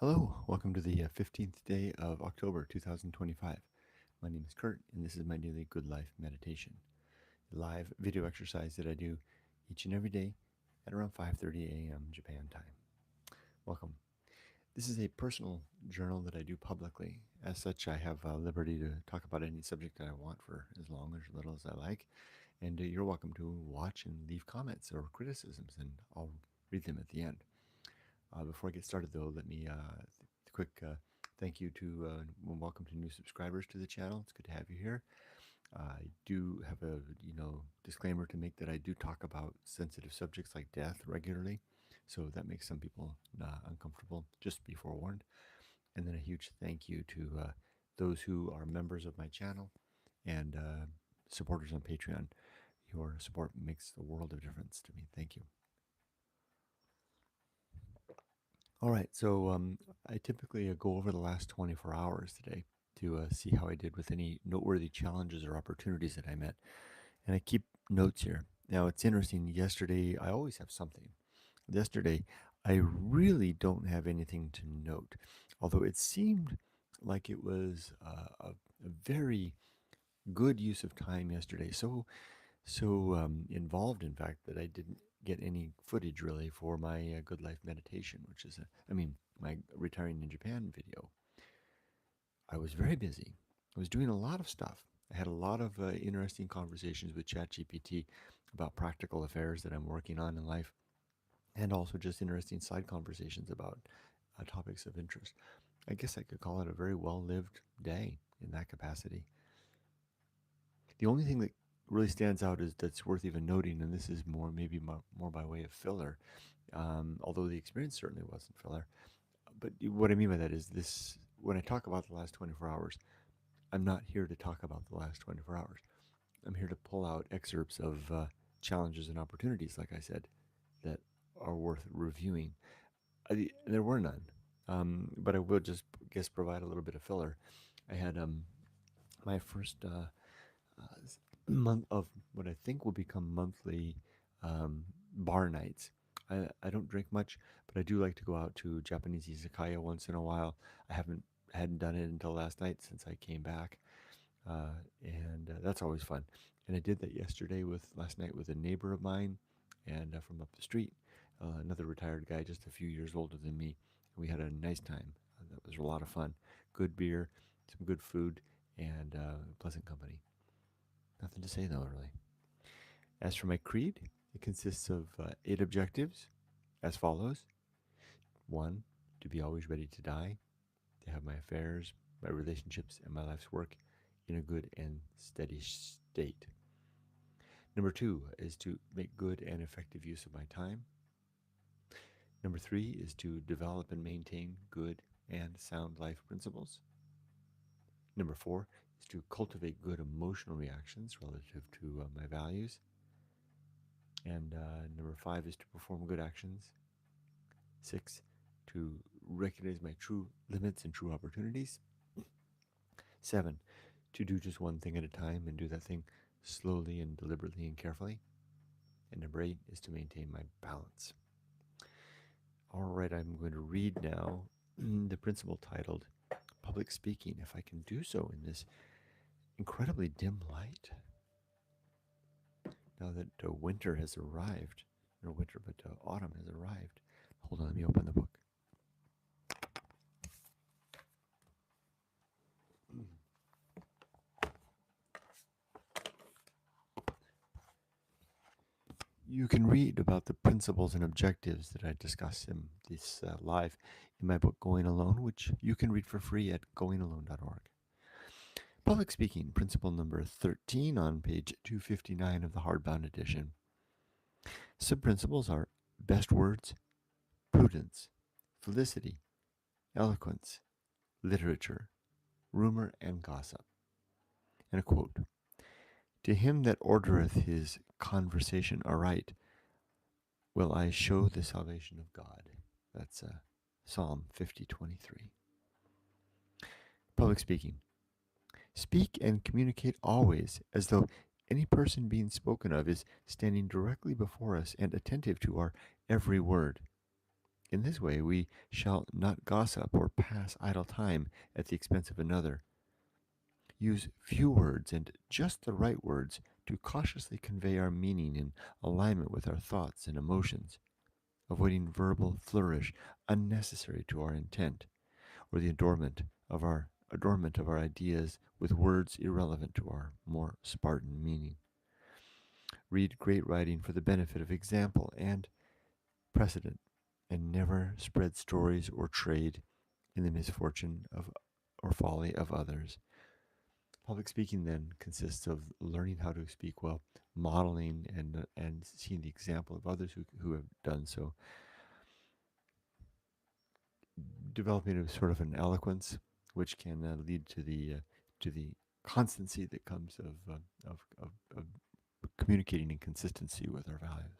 Hello, welcome to the 15th day of October 2025. My name is Kurt, and this is my daily Good Life meditation, a live video exercise that I do each and every day at around 5:30 a.m. Japan time. Welcome. This is a personal journal that I do publicly. As such, I have liberty to talk about any subject that I want for as long or as little as I like, and you're welcome to watch and leave comments or criticisms, and I'll read them at the end. Before I get started, though, let me quick thank you to and welcome to new subscribers to the channel. It's good to have you here. I do have a disclaimer to make that I do talk about sensitive subjects like death regularly, so that makes some people uncomfortable. Just be forewarned. And then a huge thank you to those who are members of my channel and supporters on Patreon. Your support makes the world of difference to me. Thank you. All right, so I typically go over the last 24 hours today to see how I did with any noteworthy challenges or opportunities that I met. And I keep notes here. Now, it's interesting. Yesterday, I always have something. Yesterday, I really don't have anything to note, although it seemed like it was a very good use of time yesterday. So involved, in fact, that I didn't get any footage really for my Good Life meditation, which is, my retiring in Japan video. I was very busy. I was doing a lot of stuff. I had a lot of interesting conversations with ChatGPT about practical affairs that I'm working on in life, and also just interesting side conversations about topics of interest. I guess I could call it a very well-lived day in that capacity. The only thing that really stands out is that's worth even noting, and this is more by way of filler, although the experience certainly wasn't filler. But what I mean by that is this: when I talk about the last 24 hours, I'm not here to talk about the last 24 hours. I'm here to pull out excerpts of challenges and opportunities, like I said, that are worth reviewing. There were none, but I will just provide a little bit of filler. I had my first month of what I think will become monthly bar nights. I don't drink much, but I do like to go out to Japanese izakaya once in a while. I hadn't done it until last night since I came back, and that's always fun. And I did that last night with a neighbor of mine, and from up the street, another retired guy just a few years older than me. We had a nice time. That was a lot of fun. Good beer, some good food, and pleasant company. Nothing to say though, really. As for my creed, it consists of 8 objectives as follows: 1, to be always ready to die, to have my affairs, my relationships, and my life's work in a good and steady state. Number 2 is to make good and effective use of my time. Number 3 is to develop and maintain good and sound life principles. Number 4 is to cultivate good emotional reactions relative to my values. And number 5 is to perform good actions. 6, to recognize my true limits and true opportunities. 7, to do just one thing at a time and do that thing slowly and deliberately and carefully. And number 8 is to maintain my balance. All right, I'm going to read now the principle titled Public Speaking, if I can do so in this incredibly dim light. Now that winter has arrived, not winter, but autumn has arrived. Hold on, let me open the book. You can read about the principles and objectives that I discuss in this live in my book Going Alone, which you can read for free at goingalone.org. Public Speaking, principle number 13 on page 259 of the hardbound edition. Sub-principles are best words, prudence, felicity, eloquence, literature, rumor, and gossip. And a quote: To him that ordereth his conversation aright, will I show the salvation of God. That's Psalm 50:23. Public speaking. Speak and communicate always as though any person being spoken of is standing directly before us and attentive to our every word. In this way, we shall not gossip or pass idle time at the expense of another. Use few words and just the right words to cautiously convey our meaning in alignment with our thoughts and emotions, avoiding verbal flourish unnecessary to our intent, or the adornment of our ideas with words irrelevant to our more Spartan meaning. Read great writing for the benefit of example and precedent, and never spread stories or trade in the misfortune of or folly of others. Public speaking then consists of learning how to speak well, modeling and seeing the example of others who have done so, developing a sort of an eloquence, which can lead to the constancy that comes of communicating in consistency with our values.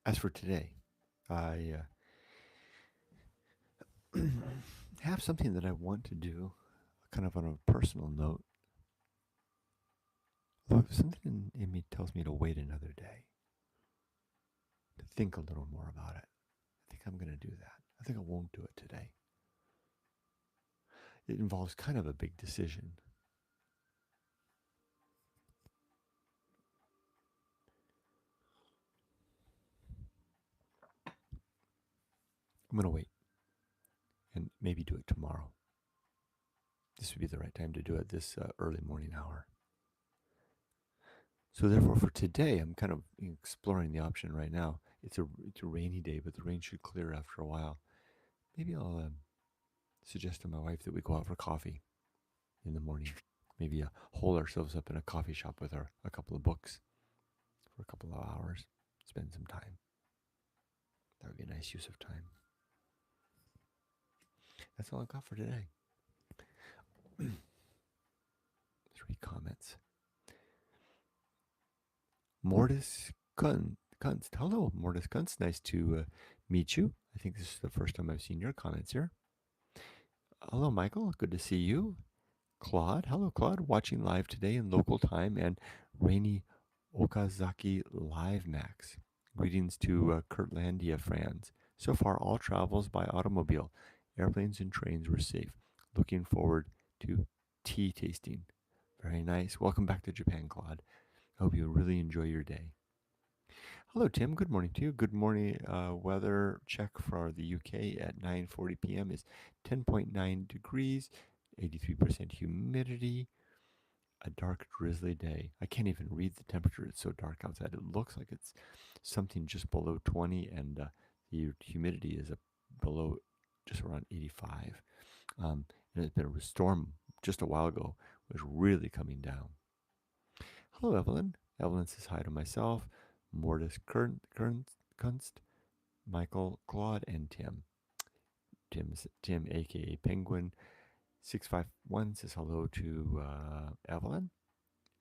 As for today, I have something that I want to do, kind of on a personal note. Though something in me tells me to wait another day, to think a little more about it. I think I'm going to do that. I think I won't do it today. It involves kind of a big decision. I'm going to wait and maybe do it tomorrow. This would be the right time to do it, this early morning hour. So therefore, for today, I'm kind of exploring the option right now. It's a rainy day, but the rain should clear after a while. Maybe I'll suggest to my wife that we go out for coffee in the morning. Maybe hole ourselves up in a coffee shop with a couple of books for a couple of hours. Spend some time. That would be a nice use of time. That's all I've got for today. 3 comments. Mortis Kunst. Hello, Mortis Kunst. Nice to meet you. I think this is the first time I've seen your comments here. Hello, Michael. Good to see you. Claude. Hello, Claude. Watching live today in local time and rainy Okazaki Live Max. Greetings to Kurtlandia, France. So far, all travels by automobile. Airplanes and trains were safe. Looking forward to tea tasting. Very nice. Welcome back to Japan, Claude. I hope you really enjoy your day. Hello, Tim. Good morning to you. Good morning. Weather check for the UK at 9:40 p.m. is 10.9 degrees, 83% humidity. A dark, drizzly day. I can't even read the temperature. It's so dark outside. It looks like it's something just below 20, and the humidity is below just around 85. And it's been a storm just a while ago. It was really coming down. Hello, Evelyn. Evelyn says hi to myself, Mortis Kunst, Michael, Claude, and Tim. Tim, aka Penguin. 651 says hello to Evelyn.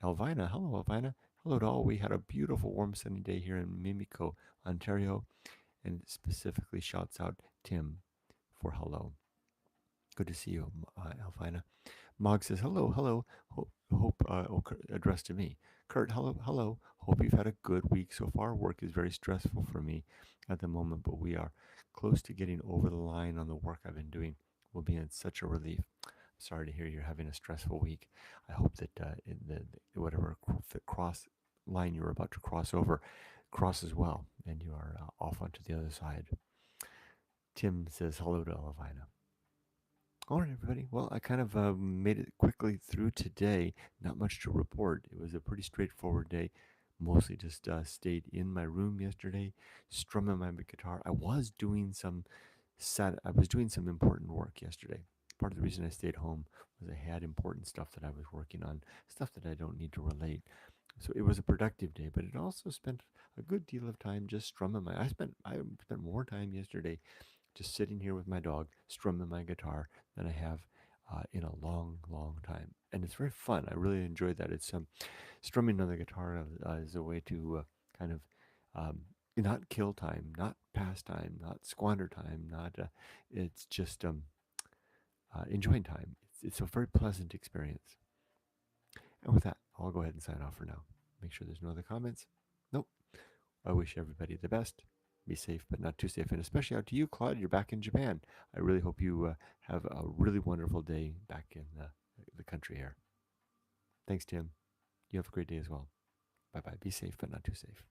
Elvina, hello, Elvina. Hello to all. We had a beautiful, warm, sunny day here in Mimico, Ontario, and specifically shouts out Tim for hello. Good to see you, Elvina. Mog says hello, hello. Hope addressed to me. Kurt, hello, hello. Hope you've had a good week so far. Work is very stressful for me at the moment, but we are close to getting over the line on the work I've been doing. Will be in such a relief. Sorry to hear you're having a stressful week. I hope that whatever cross line you're about to cross over crosses well, and you are off onto the other side. Tim says hello to Elvina. All right, everybody. Well, I kind of made it quickly through today. Not much to report. It was a pretty straightforward day. Mostly just stayed in my room yesterday, strumming my guitar. I was doing some important work yesterday. Part of the reason I stayed home was I had important stuff that I was working on, stuff that I don't need to relate. So it was a productive day, but it also spent a good deal of time just strumming I spent more time yesterday just sitting here with my dog, strumming my guitar than I have in a long, long time. And it's very fun. I really enjoyed that. It's strumming on the guitar is a way to kind of not kill time, not pass time, not squander time, not. It's just enjoying time. It's a very pleasant experience. And with that, I'll go ahead and sign off for now. Make sure there's no other comments. Nope. I wish everybody the best. Be safe, but not too safe. And especially out to you, Claude. You're back in Japan. I really hope you have a really wonderful day back in the country here. Thanks, Tim. You have a great day as well. Bye bye. Be safe, but not too safe.